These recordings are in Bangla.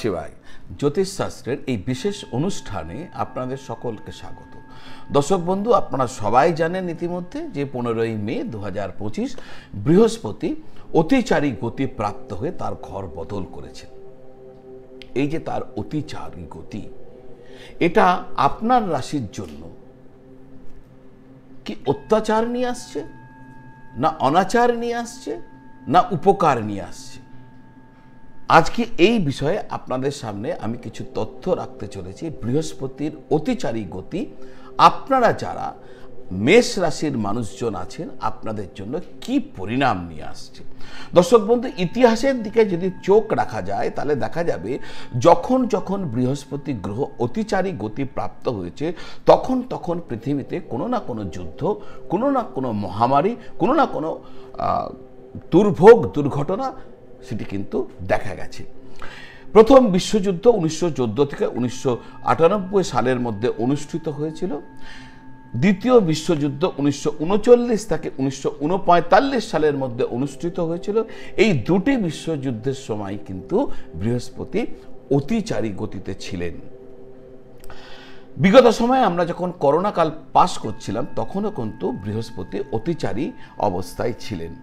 শিবায় জ্যোতিষশাস্ত্রের এই বিশেষ অনুষ্ঠানে আপনাদের সকলকে স্বাগত। দর্শক বন্ধু, আপনারা সবাই জানেন ইতিমধ্যে যে 15ই মে 2025 বৃহস্পতি অতিচারী গতি প্রাপ্ত হয়ে তার ঘর বদল করেছেন। এই যে তার অতিচারী গতি, এটা আপনার রাশির জন্য কি অত্যাচার নিয়ে আসছে, না অনাচার নিয়ে আসছে, না উপকার নিয়ে আসছে? আজকে এই বিষয়ে আপনাদের সামনে আমি কিছু তথ্য রাখতে চলেছি। বৃহস্পতির অতিচারী গতি আপনারা যারা মেষ রাশির মানুষজন আছেন আপনাদের জন্য কি পরিণাম নিয়ে আসছে। দর্শক বন্ধু, ইতিহাসের দিকে যদি চোখ রাখা যায় তাহলে দেখা যাবে যখন যখন বৃহস্পতি গ্রহ অতিচারী গতি প্রাপ্ত হয়েছে তখন তখন পৃথিবীতে কোনো না কোনো যুদ্ধ, কোনো না কোনো মহামারী, কোনো না কোনো দুর্ভোগ দুর্ঘটনা সেটি কিন্তু দেখা গেছে। প্রথম বিশ্বযুদ্ধ 1914 থেকে 1998 সালের মধ্যে অনুষ্ঠিত হয়েছিল। দ্বিতীয় বিশ্বযুদ্ধ 1939 থেকে 1945 সালের মধ্যে অনুষ্ঠিত হয়েছিল। এই দুটি বিশ্বযুদ্ধের সময় কিন্তু বৃহস্পতি অতিচারী গতিতে ছিলেন। বিগত সময়ে আমরা যখন করোনাকাল পাস করছিলাম তখনও কিন্তু বৃহস্পতি অতিচারী অবস্থায় ছিলেন।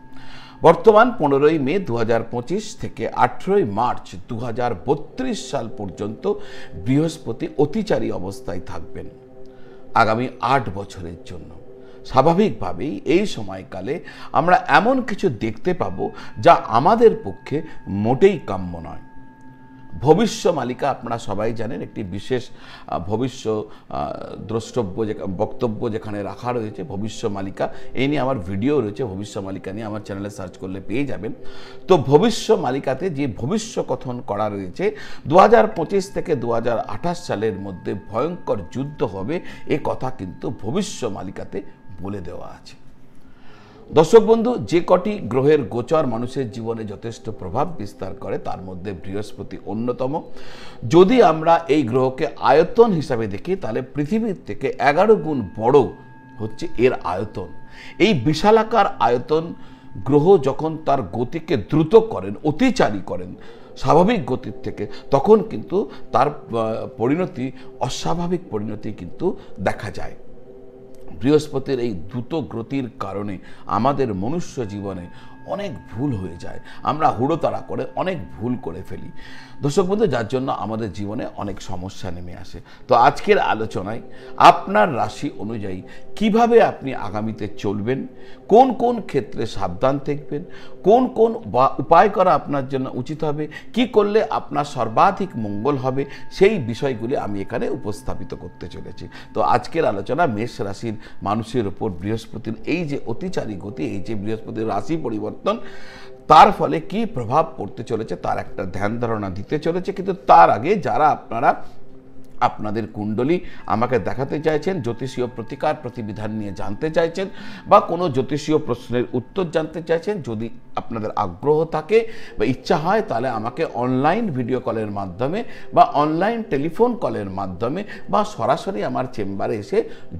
বর্তমান 15ই মে 2025 থেকে 18ই মার্চ 2032 সাল পর্যন্ত বৃহস্পতি অতিচারী অবস্থায় থাকবেন আগামী 8 বছরের জন্য। স্বাভাবিকভাবেই এই সময়কালে আমরা এমন কিছু দেখতে পাবো যা আমাদের পক্ষে মোটেই কাম্য নয়। ভবিষ্যমালিকা আপনারা সবাই জানেন, একটি বিশেষ ভবিষ্য দ্রষ্টব্য বক্তব্য যেখানে রাখা রয়েছে ভবিষ্যমালিকা, এই নিয়ে আমার ভিডিও রয়েছে। ভবিষ্যমালিকা নিয়ে আমার চ্যানেলে সার্চ করলে পেয়ে যাবেন। তো ভবিষ্যমালিকাতে যে ভবিষ্য কথন করা রয়েছে 2025 থেকে 2028 সালের মধ্যে ভয়ঙ্কর যুদ্ধ হবে, এ কথা কিন্তু ভবিষ্যমালিকাতে বলে দেওয়া আছে। দর্শক বন্ধু, যে কটি গ্রহের গোচর মানুষের জীবনে যথেষ্ট প্রভাব বিস্তার করে তার মধ্যে বৃহস্পতি অন্যতম। যদি আমরা এই গ্রহকে আয়তন হিসাবে দেখি তাহলে পৃথিবীর থেকে 11 গুণ বড় হচ্ছে এর আয়তন। এই বিশালাকার আয়তন গ্রহ যখন তার গতিকে দ্রুত করেন, অতিচারী করেন স্বাভাবিক গতির থেকে, তখন কিন্তু তার পরিণতি অস্বাভাবিক পরিণতি কিন্তু দেখা যায়। বৃহস্পতির এই দ্রুত গতির কারণে আমাদের মনুষ্য জীবনে অনেক ভুল হয়ে যায়, আমরা হুড়োতাড়া করে অনেক ভুল করে ফেলি দর্শক বন্ধু, যার জন্য আমাদের জীবনে অনেক সমস্যা নেমে আসে। তো আজকের আলোচনায় আপনার রাশি অনুযায়ী কিভাবে আপনি আগামীতে চলবেন, কোন কোন ক্ষেত্রে সাবধান থাকবেন, কোন কোন উপায় করা আপনার জন্য উচিত হবে, কি করলে আপনার সর্বাধিক মঙ্গল হবে, সেই বিষয়গুলি আমি এখানে উপস্থাপিত করতে চলেছি। তো আজকের আলোচনা মেষ রাশির মানুষের উপর বৃহস্পতির এই যে অতিচারী গতি, এই যে বৃহস্পতির রাশি পরিবর্তন, তার ফলে কি প্রভাব পড়তে চলেছে তার একটা ধ্যান ধারণা দিতে চলেছে। কিন্তু তার আগে যারা আপনারা আপনাদের কুণ্ডলী আমাকে দেখাতে চাইছেন, জ্যোতিষীয় প্রতিকার প্রতিবিধান নিয়ে জানতে চাইছেন, বা কোনো জ্যোতিষীয় প্রশ্নের উত্তর জানতে চাইছেন, যদি আপনাদের আগ্রহ থাকে বা ইচ্ছা হয় তাহলে আমাকে অনলাইন ভিডিও কলের মাধ্যমে বা অনলাইন টেলিফোন কলের মাধ্যমে বা সরাসরি আমার চেম্বারে এসে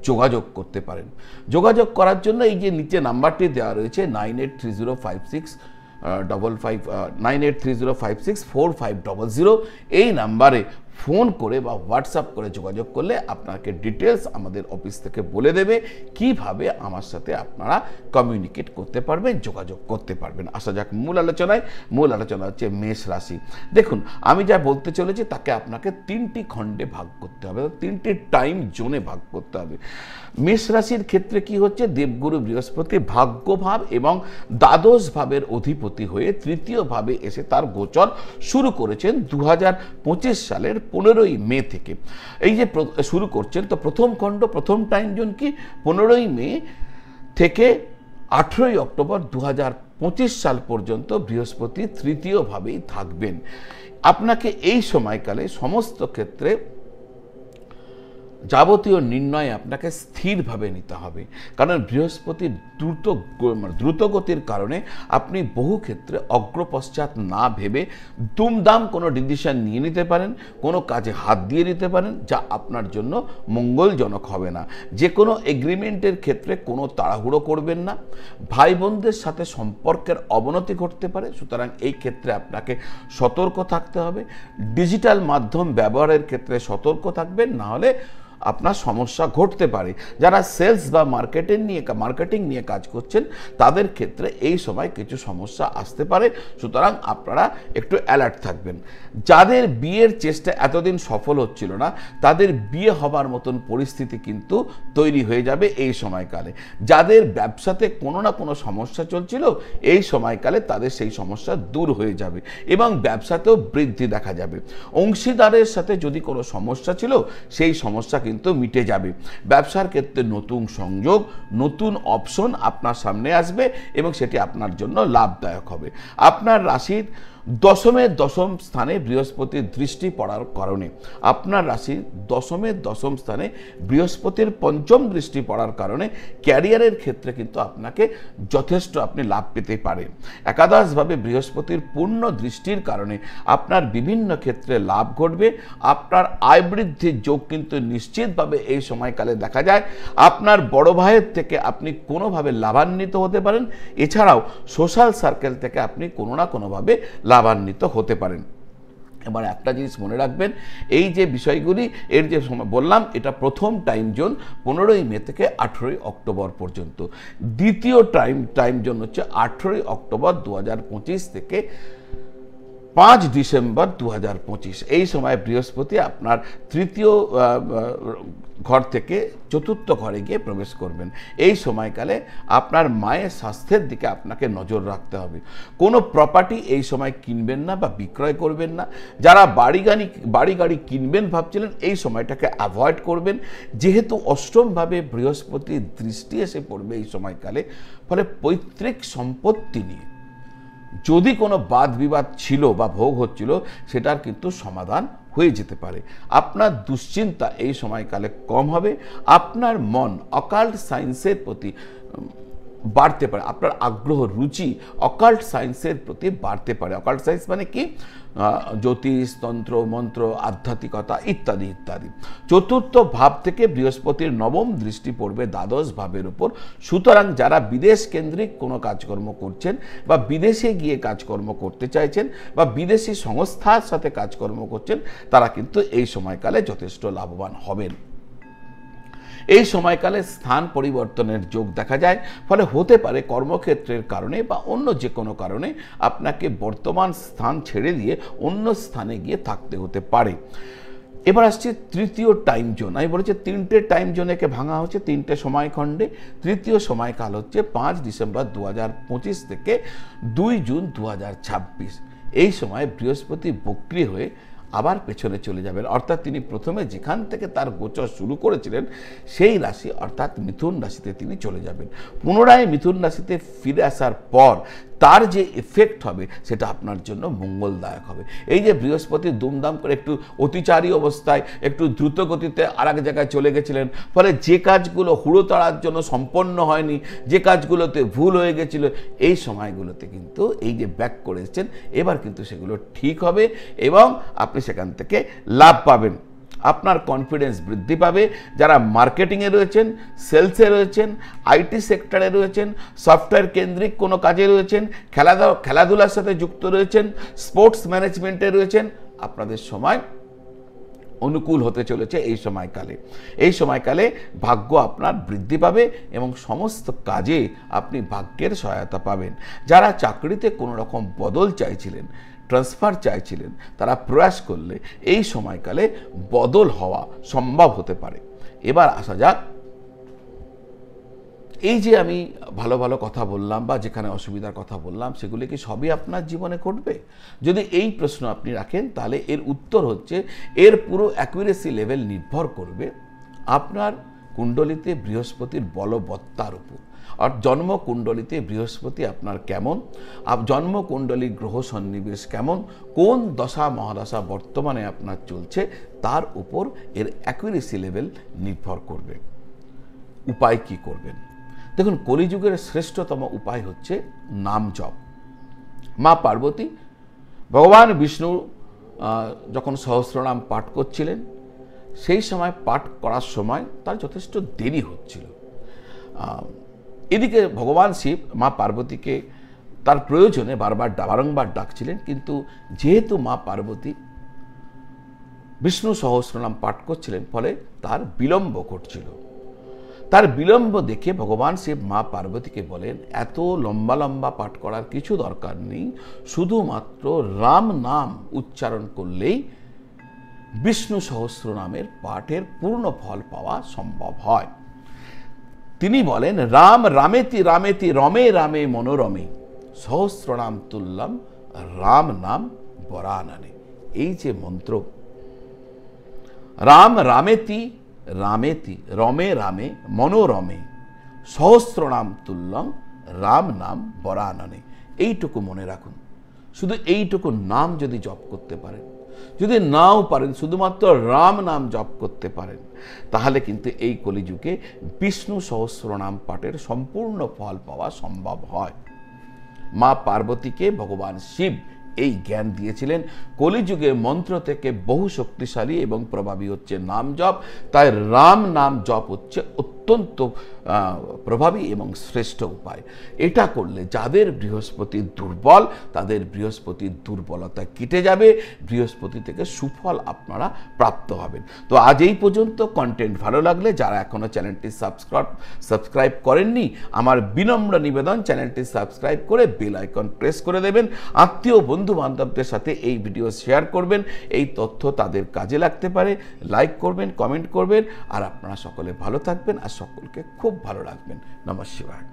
যোগাযোগ করতে পারেন। যোগাযোগ করার জন্য এই যে নিচে নাম্বারটি দেওয়া রয়েছে 9830564500, এই নাম্বারে ফোন করে বা হোয়াটসঅ্যাপ করে যোগাযোগ করলে আপনাকে ডিটেলস আমাদের অফিস থেকে বলে দেবে কিভাবে আমার সাথে আপনারা কমিউনিকেট করতে পারবেন, যোগাযোগ করতে পারবেন। আসা যাক মূল আলোচনায়। মূল আলোচনা হচ্ছে মেষ রাশি। দেখুন, আমি যা বলতে চলেছি তাকে আপনাকে 3টি খণ্ডে ভাগ করতে হবে, 3টি টাইম জোনে ভাগ করতে হবে। মেষ রাশির ক্ষেত্রে কি হচ্ছে, দেবগুরু বৃহস্পতি ভাগ্যভাব এবং দ্বাদশ ভাবের অধিপতি হয়ে তৃতীয় ভাবে এসে তার গোচর শুরু করেছেন 2025 সালের 15ই মে থেকে। এই যে শুরু করছেন, তো প্রথম খণ্ড প্রথম টাইম জোন কি 15ই মে থেকে 18ই অক্টোবর 2025 সাল পর্যন্ত বৃহস্পতি তৃতীয় ভাবেই থাকবেন। আপনাকে এই সময়কালে সমস্ত ক্ষেত্রে যাবতীয় নির্ণয় আপনাকে স্থিরভাবে নিতে হবে, কারণ বৃহস্পতির দ্রুতগতির কারণে আপনি বহু ক্ষেত্রে অগ্রপশ্চাৎ না ভেবে দুমদাম কোনো ডিসিশন নিয়ে নিতে পারেন, কোনো কাজে হাত দিয়ে নিতে পারেন, যা আপনার জন্য মঙ্গলজনক হবে না। যে কোনো এগ্রিমেন্টের ক্ষেত্রে কোনো তাড়াহুড়ো করবেন না। ভাই বোনদের সাথে সম্পর্কের অবনতি ঘটতে পারে, সুতরাং এই ক্ষেত্রে আপনাকে সতর্ক থাকতে হবে। ডিজিটাল মাধ্যম ব্যবহারের ক্ষেত্রে সতর্ক থাকবেন, না হলে আপনার সমস্যা ঘটতে পারে। যারা সেলস বা মার্কেটিং নিয়ে কাজ করছেন তাদের ক্ষেত্রে এই সময় কিছু সমস্যা আসতে পারে, সুতরাং আপনারা একটু অ্যালার্ট থাকবেন। যাদের বিয়ের চেষ্টা এতদিন সফল হচ্ছিল না, তাদের বিয়ে হবার মতন পরিস্থিতি কিন্তু তৈরি হয়ে যাবে এই সময়কালে। যাদের ব্যবসাতে কোনো না কোনো সমস্যা চলছিল, এই সময়কালে তাদের সেই সমস্যা দূর হয়ে যাবে এবং ব্যবসাতেও বৃদ্ধি দেখা যাবে। অংশীদারের সাথে যদি কোনো সমস্যা ছিল, সেই সমস্যা কিন্তু মিটে যাবে। ব্যবসার ক্ষেত্রে নতুন সংযোগ, নতুন অপশন আপনার সামনে আসবে এবং সেটি আপনার জন্য লাভদায়ক হবে। আপনার রাশির দশম স্থানে বৃহস্পতির দৃষ্টি পড়ার কারণে, আপনার রাশির দশম স্থানে বৃহস্পতির পঞ্চম দৃষ্টি পড়ার কারণে ক্যারিয়ারের ক্ষেত্রে কিন্তু আপনাকে যথেষ্ট আপনি লাভ পেতে পারেন। একাদশভাবে বৃহস্পতির পূর্ণ দৃষ্টির কারণে আপনার বিভিন্ন ক্ষেত্রে লাভ ঘটবে। আপনার আয় বৃদ্ধির যোগ কিন্তু নিশ্চিতভাবে এই সময়কালে দেখা যায়। আপনার বড় ভাইয়ের থেকে আপনি কোনোভাবে লাভান্বিত হতে পারেন। এছাড়াও সোশ্যাল সার্কেল থেকে আপনি কোনো না কোনোভাবে লাভান্বিত হতে পারেন। এবার একটা জিনিস মনে রাখবেন, এই যে বিষয়গুলি এর যে সময় বললাম, এটা প্রথম টাইম জোন 15ই মে থেকে 18ই অক্টোবর পর্যন্ত। দ্বিতীয় টাইম জোন হচ্ছে 18ই অক্টোবর 2025 থেকে 5 ডিসেম্বর 2025। এই সময় বৃহস্পতি আপনার তৃতীয় ঘর থেকে চতুর্থ ঘরে গিয়ে প্রবেশ করবেন। এই সময়কালে আপনার মায়ের স্বাস্থ্যের দিকে আপনাকে নজর রাখতে হবে। কোনো প্রপার্টি এই সময় কিনবেন না বা বিক্রয় করবেন না। যারা বাড়ি গাড়ি কিনবেন ভাবছিলেন, এই সময়টাকে অ্যাভয়েড করবেন, যেহেতু অষ্টমভাবে বৃহস্পতির দৃষ্টি এসে পড়বে এই সময়কালে। ফলে পৈতৃক সম্পত্তি নিয়ে যদি কোনো বাদ বিবাদ ছিল বা ভোগ হচ্ছিল, সেটার কিন্তু সমাধান হয়ে যেতে পারে। আপনার দুশ্চিন্তা এই সময়কালে কম হবে। আপনার মন অকাল্ট সায়েন্সের প্রতি বাড়তে পারে, আপনার আগ্রহ রুচি অকাল্ট সায়েন্সের প্রতি বাড়তে পারে। অকাল্ট সায়েন্স মানে কি? জ্যোতিষ, তন্ত্র, মন্ত্র, আধ্যাত্মিকতা ইত্যাদি ইত্যাদি। চতুর্থ ভাব থেকে বৃহস্পতির নবম দৃষ্টি পড়বে দ্বাদশ ভাবের উপর। সুতরাং যারা বিদেশ কেন্দ্রিক কোনো কাজকর্ম করছেন বা বিদেশে গিয়ে কাজকর্ম করতে চাইছেন বা বিদেশি সংস্থার সাথে কাজকর্ম করছেন, তারা কিন্তু এই সময়কালে যথেষ্ট লাভবান হবেন। এই সময়কালে স্থান পরিবর্তনের যোগ দেখা যায়। ফলে হতে পারে কর্মক্ষেত্রের কারণে বা অন্য যে কোনো কারণে আপনাকে বর্তমান স্থান ছেড়ে দিয়ে অন্য স্থানে গিয়ে থাকতে হতে পারে। এবার আসছে তৃতীয় টাইম জোন। আমি বলেছি 3টে টাইম জোনেকে ভাঙা হচ্ছে 3টে সময়খণ্ডে। তৃতীয় সময়কাল হচ্ছে 5 ডিসেম্বর 2025 থেকে 2 জুন 2026। এই সময় বৃহস্পতি বক্রী হয়ে আবার পেছনে চলে যাবেন, অর্থাৎ তিনি প্রথমে যেখান থেকে তার গোচর শুরু করেছিলেন সেই রাশি অর্থাৎ মিথুন রাশিতে তিনি চলে যাবেন। পুনরায় মিথুন রাশিতে ফিরে আসার পর তার যে এফেক্ট হবে সেটা আপনার জন্য মঙ্গলদায়ক হবে। এই যে বৃহস্পতি দুমদাম করে একটু অতিচারী অবস্থায় একটু দ্রুত গতিতে আর এক জায়গায় চলে গেছিলেন, ফলে যে কাজগুলো হুড়োতাড়ার জন্য সম্পন্ন হয়নি, যে কাজগুলোতে ভুল হয়ে গেছিল, এই সময়গুলোতে কিন্তু এই যে ব্যাক করে এসেছেন, এবার কিন্তু সেগুলো ঠিক হবে এবং আপনি সেখান থেকে লাভ পাবেন। আপনার কনফিডেন্স বৃদ্ধি পাবে। যারা মার্কেটিংয়ে রয়েছেন, সেলসে রয়েছেন, আইটি সেক্টরে রয়েছেন, সফটওয়্যার কেন্দ্রিক কোনো কাজে রয়েছেন, খেলাধুলার সাথে যুক্ত রয়েছেন, স্পোর্টস ম্যানেজমেন্টে রয়েছেন, আপনাদের সময় অনুকূল হতে চলেছে এই সময়কালে ভাগ্য আপনার বৃদ্ধি পাবে এবং সমস্ত কাজে আপনি ভাগ্যের সহায়তা পাবেন। যারা চাকরিতে কোনো রকম বদল চাইছিলেন, ট্রান্সফার চাইছিলেন, তারা প্রয়াস করলে এই সময়কালে বদল হওয়া সম্ভব হতে পারে। এবার আসা যাক, এই যে আমি ভালো ভালো কথা বললাম বা যেখানে অসুবিধার কথা বললাম, সেগুলি কি সবই আপনার জীবনে ঘটবে? যদি এই প্রশ্ন আপনি রাখেন, তাহলে এর উত্তর হচ্ছে এর পুরো অ্যাকুরেসি লেভেল নির্ভর করবে আপনার কুণ্ডলিতে বৃহস্পতির বলবত্তার উপর। আর জন্মকুণ্ডলিতে বৃহস্পতি আপনার কেমন, জন্মকুণ্ডলী গ্রহ সন্নিবেশ কেমন, কোন দশা মহাদশা বর্তমানে আপনার চলছে, তার উপর এর অ্যাকুরেসি লেভেল নির্ভর করবে। উপায় কি করবেন? দেখুন, কলিযুগের শ্রেষ্ঠতম উপায় হচ্ছে নাম জপ। মা পার্বতী ভগবান বিষ্ণু যখন সহস্রনাম পাঠ করছিলেন, সেই সময় পাঠ করার সময় তার যথেষ্ট দেরি হচ্ছিল। এদিকে ভগবান শিব মা পার্বতীকে তার প্রয়োজনে বারংবার ডাকছিলেন, কিন্তু যেহেতু মা পার্বতী বিষ্ণু সহস্রনাম পাঠ করছিলেন, ফলে তার বিলম্ব ঘটছিল। তার বিলম্ব দেখে ভগবান শিব মা পার্বতীকে বলেন, এত লম্বা লম্বা পাঠ করার কিছু দরকার নেই, শুধুমাত্র রাম নাম উচ্চারণ করলেই বিষ্ণু সহস্রনামের পাঠের পূর্ণ ফল পাওয়া সম্ভব হয়। তিনি বলেন, রাম রামেতি রামেতি রমে রামে মনোরমে সহস্রনাম তুল্যম রাম নাম বরাননে। এই যে মন্ত্র, রাম রামেতি রামেতি রমে রামে মনোরমে সহস্রনাম তুল্যম রাম নাম বরাননে, এইটুকু মনে রাখুন। শুধু এইটুকু নাম যদি জপ করতে পারেন, যদি নাও পারেন শুধুমাত্র রাম নাম জপ করতে পারেন, তাহলে কিন্তু এই কলিযুগে বিষ্ণু সহস্রনাম পাঠের সম্পূর্ণ ফল পাওয়া সম্ভব হয়। মা পার্বতীকে ভগবান শিব এই জ্ঞান দিয়েছিলেন। কলিযুগে মন্ত্র থেকে বহু শক্তিশালী এবং প্রভাবী হচ্ছে নাম জপ, তাই রাম নাম জপ হচ্ছে অত্যন্ত প্রভাবী এবং শ্রেষ্ঠ উপায়। এটা করলে যাদের বৃহস্পতি দুর্বল, তাদের বৃহস্পতির দুর্বলতা কেটে যাবে, বৃহস্পতি থেকে সুফল আপনারা প্রাপ্ত হবেন। তো আজ এই পর্যন্ত। কন্টেন্ট ভালো লাগলে যারা এখনো চ্যানেলটি সাবস্ক্রাইব করেননি, আমার বিনম্র নিবেদন চ্যানেলটি সাবস্ক্রাইব করে বেল আইকন প্রেস করে দেবেন। আত্মীয় বন্ধু বান্ধবদের সাথে এই ভিডিও শেয়ার করবেন, এই তথ্য তাদের কাজে লাগতে পারে। লাইক করবেন, কমেন্ট করবেন, আর আপনারা সকলে ভালো থাকবেন আর সকলকে খুব ভালো রাখবেন। নমঃ শিবায়।